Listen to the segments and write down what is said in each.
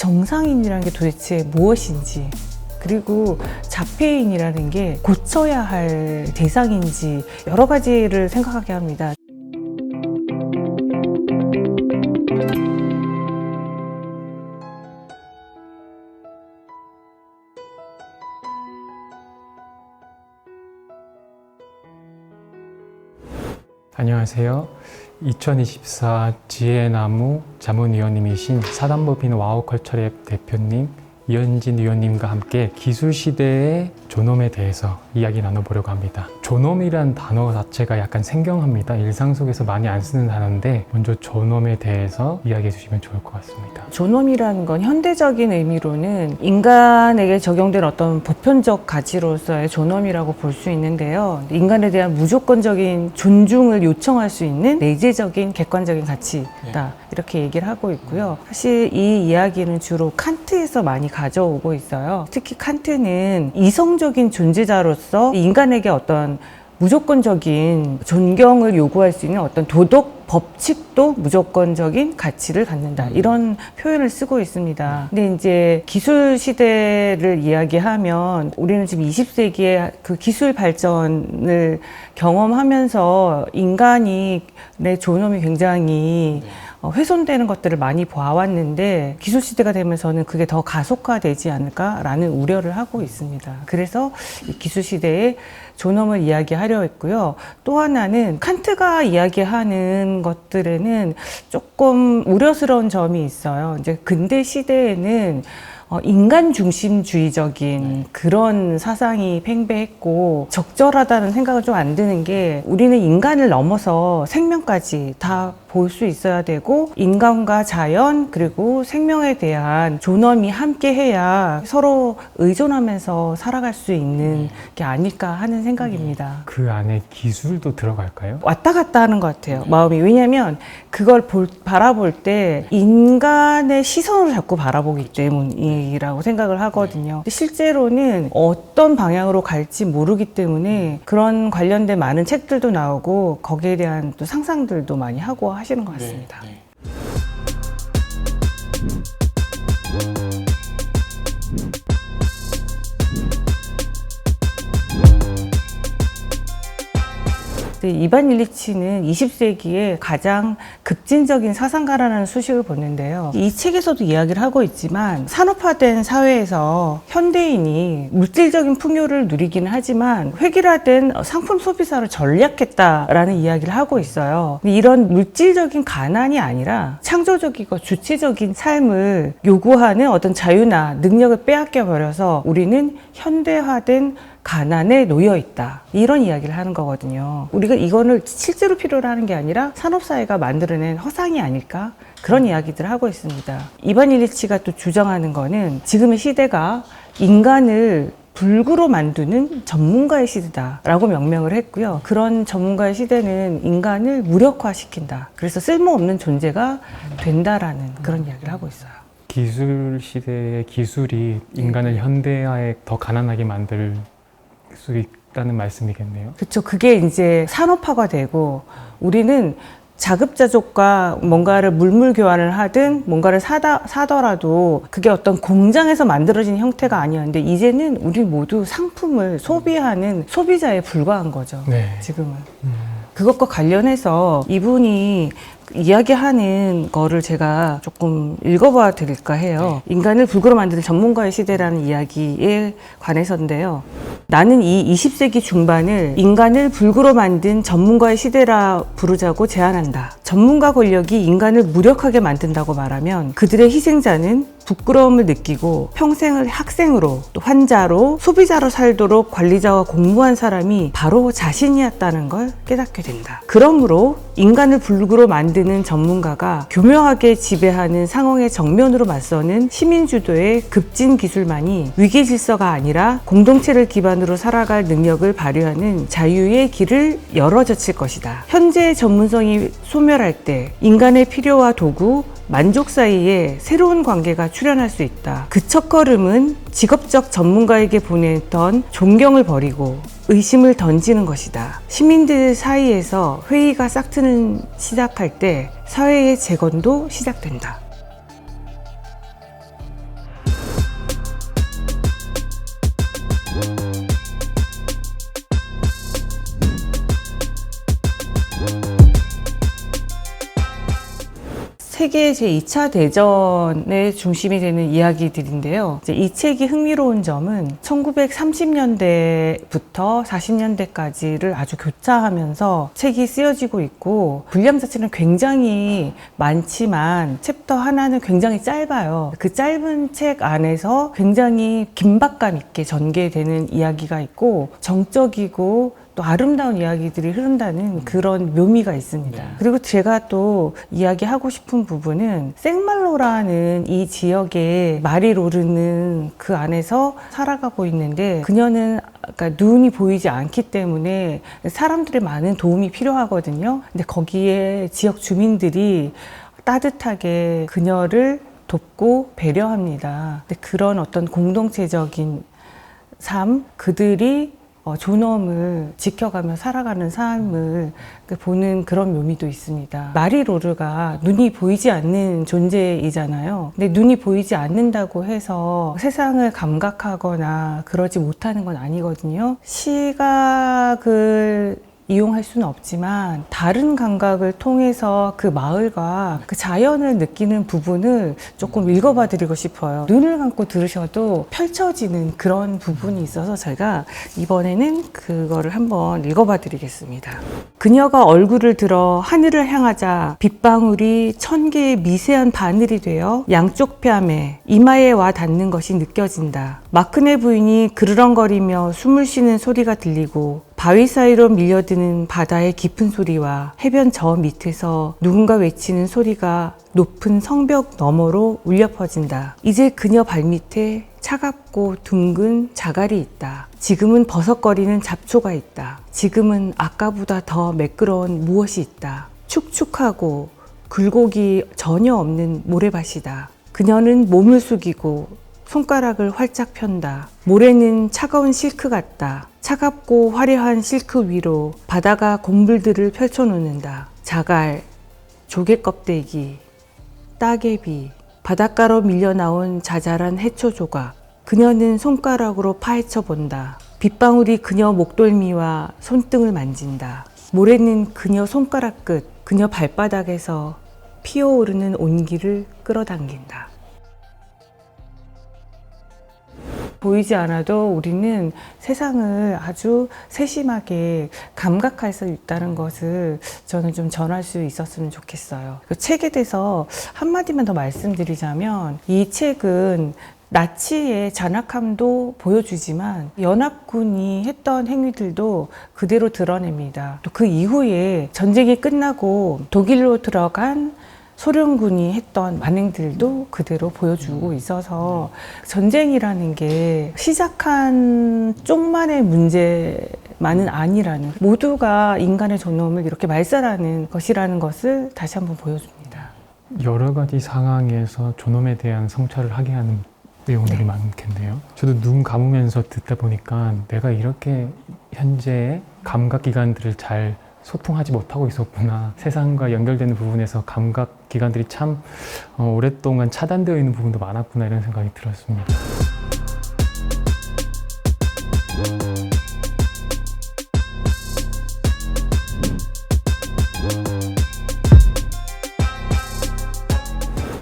정상인이라는 게 도대체 무엇인지, 그리고 자폐인이라는 게 고쳐야 할 대상인지 여러 가지를 생각하게 합니다. 안녕하세요. 2024 지혜나무 자문위원님이신 사단법인 와우컬처랩 대표님 이현진 위원님과 함께 기술시대의 존엄에 대해서 이야기 나눠보려고 합니다. 존엄이란 단어 자체가 약간 생경합니다. 일상 속에서 많이 안 쓰는 단어인데 먼저 존엄에 대해서 이야기해 주시면 좋을 것 같습니다. 존엄이라는 건 현대적인 의미로는 인간에게 적용된 어떤 보편적 가치로서의 존엄이라고 볼 수 있는데요. 인간에 대한 무조건적인 존중을 요청할 수 있는 내재적인 객관적인 가치다, 이렇게 얘기를 하고 있고요. 사실 이 이야기는 주로 칸트에서 많이 가져오고 있어요. 특히 칸트는 이성적인 존재자로서 인간에게 어떤 무조건적인 존경을 요구할 수 있는 어떤 도덕 법칙도 무조건적인 가치를 갖는다, 이런 표현을 쓰고 있습니다. 근데 이제 기술 시대를 이야기하면 우리는 지금 20세기의 그 기술 발전을 경험하면서 인간의 존엄이 굉장히 훼손되는 것들을 많이 보아왔는데, 기술 시대가 되면서는 그게 더 가속화되지 않을까라는 우려를 하고 있습니다. 그래서 이 기술 시대의 존엄을 이야기하려 했고요. 또 하나는 칸트가 이야기하는 것들에는 조금 우려스러운 점이 있어요. 이제 근대 시대에는 인간 중심주의적인 그런 사상이 팽배했고, 적절하다는 생각은 좀 안 드는 게, 우리는 인간을 넘어서 생명까지 다 볼 수 있어야 되고, 인간과 자연 그리고 생명에 대한 존엄이 함께 해야 서로 의존하면서 살아갈 수 있는 게 아닐까 하는 생각입니다. 그 안에 기술도 들어갈까요? 왔다 갔다 하는 것 같아요, 마음이. 왜냐하면 그걸 바라볼 때 인간의 시선으로 자꾸 바라보기 때문이라고 생각을 하거든요. 근데 실제로는 어떤 방향으로 갈지 모르기 때문에 그런 관련된 많은 책들도 나오고, 거기에 대한 또 상상들도 많이 하고 하시는 것 같습니다. 이반 일리치는 20세기에 가장 급진적인 사상가라는 수식을 보는데요. 이 책에서도 이야기를 하고 있지만, 산업화된 사회에서 현대인이 물질적인 풍요를 누리기는 하지만 획일화된 상품 소비사로 전락했다라는 이야기를 하고 있어요. 이런 물질적인 가난이 아니라 창조적이고 주체적인 삶을 요구하는 어떤 자유나 능력을 빼앗겨 버려서 우리는 현대화된 가난에 놓여 있다, 이런 이야기를 하는 거거든요. 우리가 이거를 실제로 필요로 하는 게 아니라 산업사회가 만들어낸 허상이 아닐까, 그런 이야기들을 하고 있습니다. 이반 일리치가 또 주장하는 거는 지금의 시대가 인간을 불구로 만드는 전문가의 시대다라고 명명을 했고요. 그런 전문가의 시대는 인간을 무력화시킨다, 그래서 쓸모없는 존재가 된다라는 그런 이야기를 하고 있어요. 기술 시대의 기술이 인간을 현대화에 더 가난하게 만들 수 있다는 말씀이겠네요. 그렇죠. 그게 이제 산업화가 되고, 우리는 자급자족과 뭔가를 물물 교환을 하든 뭔가를 사더라도 그게 어떤 공장에서 만들어진 형태가 아니었는데, 이제는 우리 모두 상품을 소비하는 소비자에 불과한 거죠. 지금은. 그것과 관련해서 이분이 이야기하는 거를 제가 조금 읽어봐 드릴까 해요. 인간을 불구로 만드는 전문가의 시대라는 이야기에 관해서인데요. 나는 이 20세기 중반을 인간을 불구로 만든 전문가의 시대라 부르자고 제안한다. 전문가 권력이 인간을 무력하게 만든다고 말하면 그들의 희생자는 부끄러움을 느끼고 평생을 학생으로, 또 환자로, 소비자로 살도록 관리자와 공부한 사람이 바로 자신이었다는 걸 깨닫게 된다. 그러므로 인간을 불구로 만드는 전문가가 교묘하게 지배하는 상황에 정면으로 맞서는 시민주도의 급진 기술만이 위계 질서가 아니라 공동체를 기반으로 살아갈 능력을 발휘하는 자유의 길을 열어젖힐 것이다. 현재의 전문성이 소멸할 때 인간의 필요와 도구, 만족 사이에 새로운 관계가 출현할 수 있다. 그 첫걸음은 직업적 전문가에게 보냈던 존경을 버리고 의심을 던지는 것이다. 시민들 사이에서 회의가 싹트는 시작할 때 사회의 재건도 시작된다. 세계 제2차 대전의 중심이 되는 이야기들인데요. 이제 이 책이 흥미로운 점은 1930년대부터 40년대까지를 아주 교차하면서 책이 쓰여지고 있고, 분량 자체는 굉장히 많지만 챕터 하나는 굉장히 짧아요. 그 짧은 책 안에서 굉장히 긴박감 있게 전개되는 이야기가 있고, 정적이고 또 아름다운 이야기들이 흐른다는 그런 묘미가 있습니다. 그리고 제가 또 이야기하고 싶은 부분은 생말로라는 이 지역에 말이 오르는 그 안에서 살아가고 있는데, 그녀는 그러니까 눈이 보이지 않기 때문에 사람들의 많은 도움이 필요하거든요. 근데 거기에 지역 주민들이 따뜻하게 그녀를 돕고 배려합니다. 근데 그런 어떤 공동체적인 삶, 그들이 존엄을 지켜가며 살아가는 삶을 보는 그런 묘미도 있습니다. 마리 로르가 눈이 보이지 않는 존재이잖아요. 근데 눈이 보이지 않는다고 해서 세상을 감각하거나 그러지 못하는 건 아니거든요. 시각을 이용할 수는 없지만 다른 감각을 통해서 그 마을과 그 자연을 느끼는 부분을 조금 읽어봐 드리고 싶어요. 눈을 감고 들으셔도 펼쳐지는 그런 부분이 있어서 제가 이번에는 그거를 한번 읽어봐 드리겠습니다. 그녀가 얼굴을 들어 하늘을 향하자 빗방울이 1000개의 미세한 바늘이 되어 양쪽 뺨에 이마에 와 닿는 것이 느껴진다. 마크네 부인이 그르렁거리며 숨을 쉬는 소리가 들리고, 바위 사이로 밀려드는 바다의 깊은 소리와 해변 저 밑에서 누군가 외치는 소리가 높은 성벽 너머로 울려 퍼진다. 이제 그녀 발밑에 차갑고 둥근 자갈이 있다. 지금은 버석거리는 잡초가 있다. 지금은 아까보다 더 매끄러운 무엇이 있다. 축축하고 굴곡이 전혀 없는 모래밭이다. 그녀는 몸을 숙이고 손가락을 활짝 편다. 모래는 차가운 실크 같다. 차갑고 화려한 실크 위로 바다가 곡물들을 펼쳐놓는다. 자갈, 조개 껍데기, 따개비, 바닷가로 밀려나온 자잘한 해초 조각. 그녀는 손가락으로 파헤쳐 본다. 빗방울이 그녀 목덜미와 손등을 만진다. 모래는 그녀 손가락 끝, 그녀 발바닥에서 피어오르는 온기를 끌어당긴다. 보이지 않아도 우리는 세상을 아주 세심하게 감각할 수 있다는 것을 저는 좀 전할 수 있었으면 좋겠어요. 그 책에 대해서 한마디만 더 말씀드리자면, 이 책은 나치의 잔악함도 보여주지만 연합군이 했던 행위들도 그대로 드러냅니다. 또 그 이후에 전쟁이 끝나고 독일로 들어간 소련군이 했던 만행들도 그대로 보여주고 있어서, 전쟁이라는 게 시작한 쪽만의 문제만은 아니라는, 모두가 인간의 존엄을 이렇게 말살하는 것이라는 것을 다시 한번 보여줍니다. 여러 가지 상황에서 존엄에 대한 성찰을 하게 하는 내용들이 많겠네요. 저도 눈 감으면서 듣다 보니까 내가 이렇게 현재의 감각기관들을 잘 소통하지 못하고 있었구나. 세상과 연결되는 부분에서 감각기관들이 참 오랫동안 차단되어 있는 부분도 많았구나, 이런 생각이 들었습니다.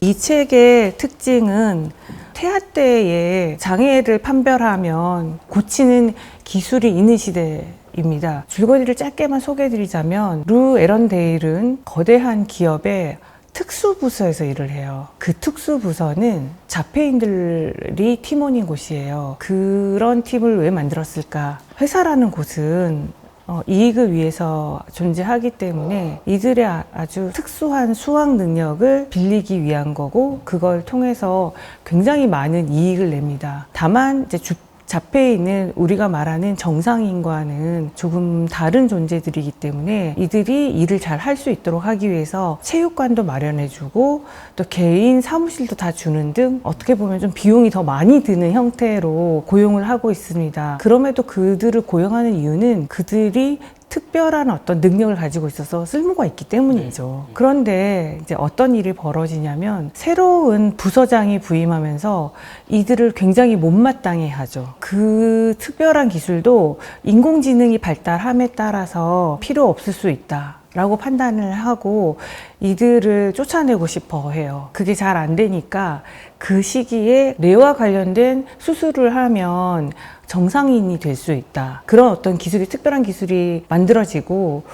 이 책의 특징은 태아 때에 장애를 판별하면 고치는 기술이 있는 시대입니다. 줄거리를 짧게만 소개해드리자면, 루 에런데일은 거대한 기업의 특수부서에서 일을 해요. 그 특수부서는 자폐인들이 팀원인 곳이에요. 그런 팀을 왜 만들었을까? 회사라는 곳은 이익을 위해서 존재하기 때문에 이들의 아주 특수한 수학 능력을 빌리기 위한 거고, 그걸 통해서 굉장히 많은 이익을 냅니다. 다만 이제 자폐인은 우리가 말하는 정상인과는 조금 다른 존재들이기 때문에 이들이 일을 잘 할 수 있도록 하기 위해서 체육관도 마련해주고 또 개인 사무실도 다 주는 등, 어떻게 보면 좀 비용이 더 많이 드는 형태로 고용을 하고 있습니다. 그럼에도 그들을 고용하는 이유는 그들이 특별한 어떤 능력을 가지고 있어서 쓸모가 있기 때문이죠. 그런데 이제 어떤 일이 벌어지냐면, 새로운 부서장이 부임하면서 이들을 굉장히 못마땅해 하죠. 그 특별한 기술도 인공지능이 발달함에 따라서 필요 없을 수 있다. 라고 판단을 하고 이들을 쫓아내고 싶어 해요. 그게 잘 안 되니까 그 시기에 뇌와 관련된 수술을 하면 정상인이 될 수 있다. 그런 어떤 기술이, 특별한 기술이 만들어지고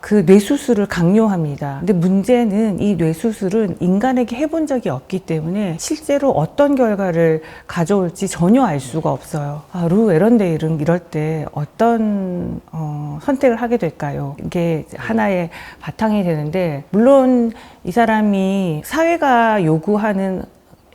그 뇌수술을 강요합니다. 근데 문제는 이 뇌수술은 인간에게 해본 적이 없기 때문에 실제로 어떤 결과를 가져올지 전혀 알 수가 없어요. 루 에런데일은 이럴 때 어떤 선택을 하게 될까요? 이게 하나의 바탕이 되는데, 물론 이 사람이 사회가 요구하는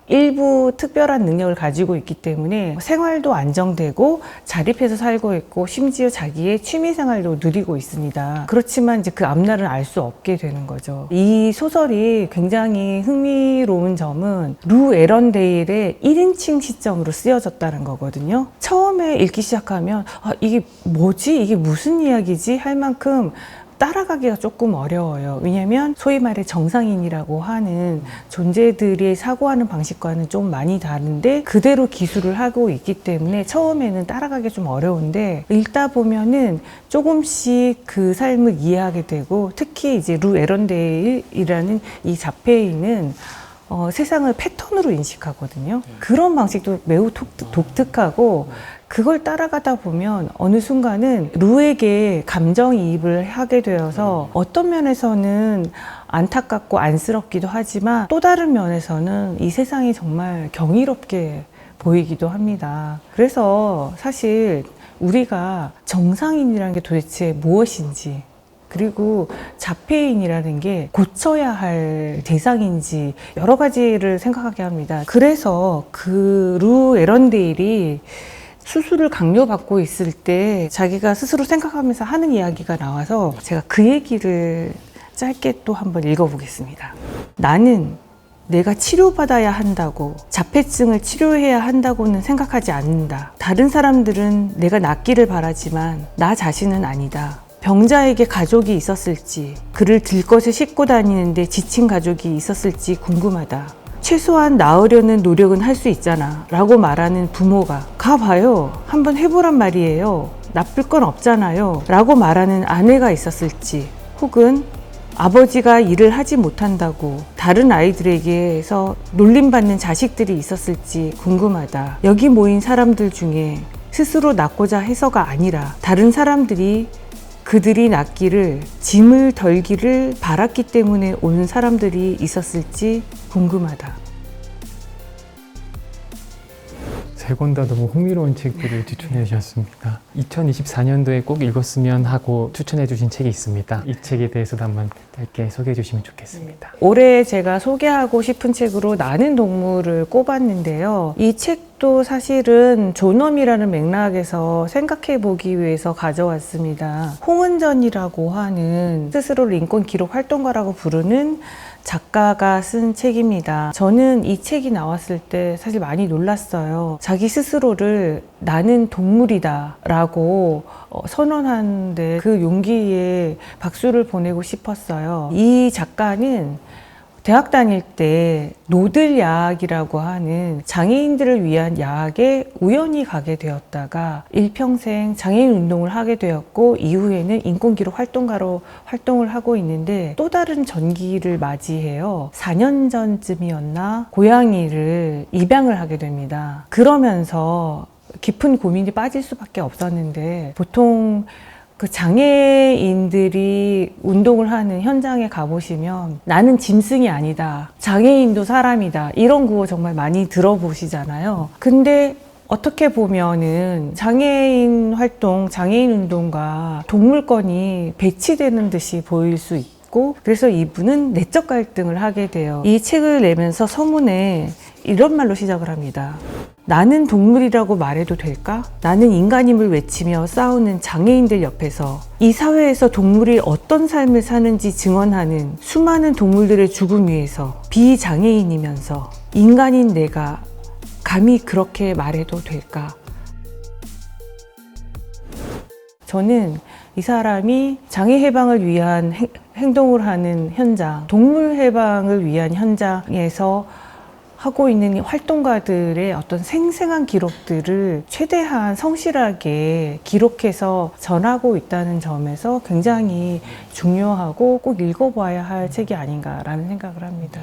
일부 특별한 능력을 가지고 있기 때문에 생활도 안정되고 자립해서 살고 있고 심지어 자기의 취미 생활도 누리고 있습니다. 그렇지만 이제 그 앞날은 알 수 없게 되는 거죠. 이 소설이 굉장히 흥미로운 점은 루 에런데일의 1인칭 시점으로 쓰여졌다는 거거든요. 처음에 읽기 시작하면 이게 뭐지? 이게 무슨 이야기지? 할 만큼 따라가기가 조금 어려워요. 왜냐하면 소위 말해 정상인이라고 하는 존재들이 사고하는 방식과는 좀 많이 다른데 그대로 기술을 하고 있기 때문에 처음에는 따라가기 좀 어려운데, 읽다 보면은 조금씩 그 삶을 이해하게 되고, 특히 이제 루 에런데일이라는 이 자폐인은 세상을 패턴으로 인식하거든요. 그런 방식도 매우 독특하고, 그걸 따라가다 보면 어느 순간은 루에게 감정이입을 하게 되어서 어떤 면에서는 안타깝고 안쓰럽기도 하지만 또 다른 면에서는 이 세상이 정말 경이롭게 보이기도 합니다. 그래서 사실 우리가 정상인이라는 게 도대체 무엇인지, 그리고 자폐인이라는 게 고쳐야 할 대상인지 여러 가지를 생각하게 합니다. 그래서 그 루 에런데일이 수술을 강요받고 있을 때 자기가 스스로 생각하면서 하는 이야기가 나와서 제가 그 얘기를 짧게 또 한번 읽어보겠습니다. 나는 내가 치료받아야 한다고, 자폐증을 치료해야 한다고는 생각하지 않는다. 다른 사람들은 내가 낫기를 바라지만 나 자신은 아니다. 병자에게 가족이 있었을지, 그를 들것에 싣고 다니는데 지친 가족이 있었을지 궁금하다. 최소한 나으려는 노력은 할 수 있잖아 라고 말하는 부모가, 가봐요, 한번 해보란 말이에요, 나쁠 건 없잖아요 라고 말하는 아내가 있었을지, 혹은 아버지가 일을 하지 못한다고 다른 아이들에게서 놀림받는 자식들이 있었을지 궁금하다. 여기 모인 사람들 중에 스스로 낫고자 해서가 아니라 다른 사람들이 그들이 낫기를, 짐을 덜기를 바랐기 때문에 오는 사람들이 있었을지 궁금하다. 세 권 다 너무 흥미로운 책들을 추천해 주셨습니다. 2024년도에 꼭 읽었으면 하고 추천해 주신 책이 있습니다. 이 책에 대해서도 한번 짧게 소개해 주시면 좋겠습니다. 올해 제가 소개하고 싶은 책으로 나는 동물을 꼽았는데요. 이 책도 사실은 존엄이라는 맥락에서 생각해 보기 위해서 가져왔습니다. 홍은전이라고 하는 스스로를 인권 기록 활동가라고 부르는 작가가 쓴 책입니다. 저는 이 책이 나왔을 때 사실 많이 놀랐어요. 자기 스스로를 나는 동물이다 라고 선언하는데 그 용기에 박수를 보내고 싶었어요. 이 작가는 대학 다닐 때 노들 야학이라고 하는 장애인들을 위한 야학에 우연히 가게 되었다가 일평생 장애인 운동을 하게 되었고, 이후에는 인권기록 활동가로 활동을 하고 있는데 또 다른 전기를 맞이해요. 4년 전쯤이었나 고양이를 입양을 하게 됩니다. 그러면서 깊은 고민이 빠질 수밖에 없었는데, 보통 그 장애인들이 운동을 하는 현장에 가보시면 나는 짐승이 아니다, 장애인도 사람이다, 이런 구호 정말 많이 들어보시잖아요. 근데 어떻게 보면은 장애인 활동, 장애인 운동과 동물권이 배치되는 듯이 보일 수 있고, 그래서 이분은 내적 갈등을 하게 돼요. 이 책을 내면서 서문에 이런 말로 시작을 합니다. 나는 동물이라고 말해도 될까? 나는 인간임을 외치며 싸우는 장애인들 옆에서 이 사회에서 동물이 어떤 삶을 사는지 증언하는 수많은 동물들의 죽음 위에서 비장애인이면서 인간인 내가 감히 그렇게 말해도 될까? 저는 이 사람이 장애 해방을 위한 행동을 하는 현장, 동물 해방을 위한 현장에서 하고 있는 이 활동가들의 어떤 생생한 기록들을 최대한 성실하게 기록해서 전하고 있다는 점에서 굉장히 중요하고 꼭 읽어봐야 할 책이 아닌가라는 생각을 합니다.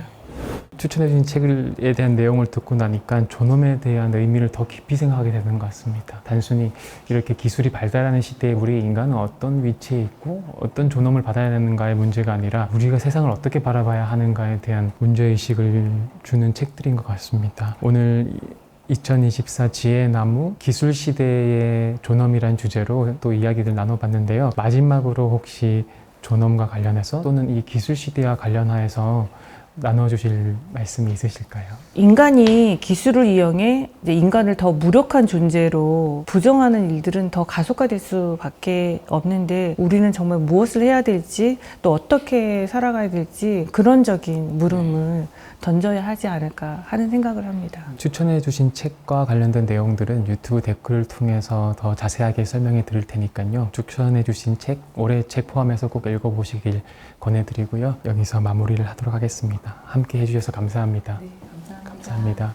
추천해주신 책에 대한 내용을 듣고 나니까 존엄에 대한 의미를 더 깊이 생각하게 되는 것 같습니다. 단순히 이렇게 기술이 발달하는 시대에 우리 인간은 어떤 위치에 있고 어떤 존엄을 받아야 되는가의 문제가 아니라 우리가 세상을 어떻게 바라봐야 하는가에 대한 문제의식을 주는 책들인 것 같습니다. 오늘 2024 지혜의 나무 기술 시대의 존엄이란 주제로 또 이야기들 나눠봤는데요. 마지막으로 혹시 존엄과 관련해서 또는 이 기술 시대와 관련하여서 나눠주실 말씀이 있으실까요? 인간이 기술을 이용해 이제 인간을 더 무력한 존재로 부정하는 일들은 더 가속화될 수밖에 없는데 우리는 정말 무엇을 해야 될지 또 어떻게 살아가야 될지 근원적인 물음을 던져야 하지 않을까 하는 생각을 합니다. 추천해 주신 책과 관련된 내용들은 유튜브 댓글을 통해서 더 자세하게 설명해 드릴 테니까요. 추천해 주신 책, 올해 책 포함해서 꼭 읽어보시길 권해드리고요. 여기서 마무리를 하도록 하겠습니다. 함께 해주셔서 감사합니다. 네, 감사합니다.